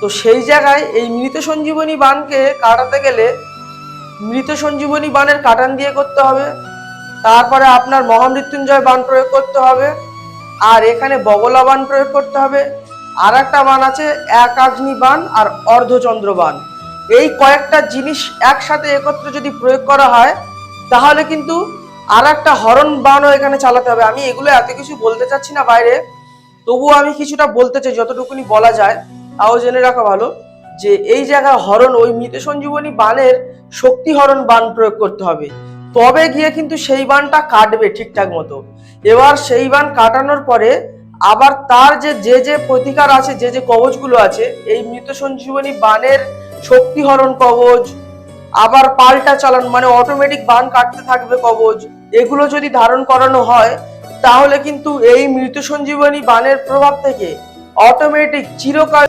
তো সেই জায়গায় এই মৃত সঞ্জীবনী বানকে কাটাতে গেলে মৃত সঞ্জীবনী বানের কাটান দিয়ে করতে হবে, তারপরে আপনার মহামৃত্যুঞ্জয় বান প্রয়োগ করতে হবে, আর এখানে বগলা বান প্রয়োগ করতে হবে। আর একটা বান আছে একাগ্নি বান আর অর্ধচন্দ্র বান। এই কয়েকটা জিনিস একসাথে একত্রে যদি প্রয়োগ করা হয় তাহলে কিন্তু আর একটা হরণ বানও এখানে চালাতে হবে। আমি এগুলো এত কিছু বলতে চাচ্ছি না বাইরে, তবুও আমি কিছুটা বলতে চাই, যতটুকুনি বলা যায় তাও জেনে রাখা ভালো যে এই জায়গায় হরণ ওই মৃত সঞ্জীবনী বানের শক্তি হরণ বান প্রয়োগ করতে হবে, তবে গিয়ে কিন্তু সেই বানটা কাটবে ঠিকঠাক মতো। এবার সেই বান কাটানোর পরে আবার তার যে প্রতিকার আছে, যে কবচগুলো আছে, এই মৃত সঞ্জীবনী বানের শক্তি হরণ কবচ, আবার পাল্টা চালান মানে অটোমেটিক বান কাটতে থাকবে কবচ, এগুলো যদি ধারণ করানো হয় তাহলে কিন্তু এই মৃত সঞ্জীবনী বানের প্রভাব থেকে অটোমেটিক চিরকাল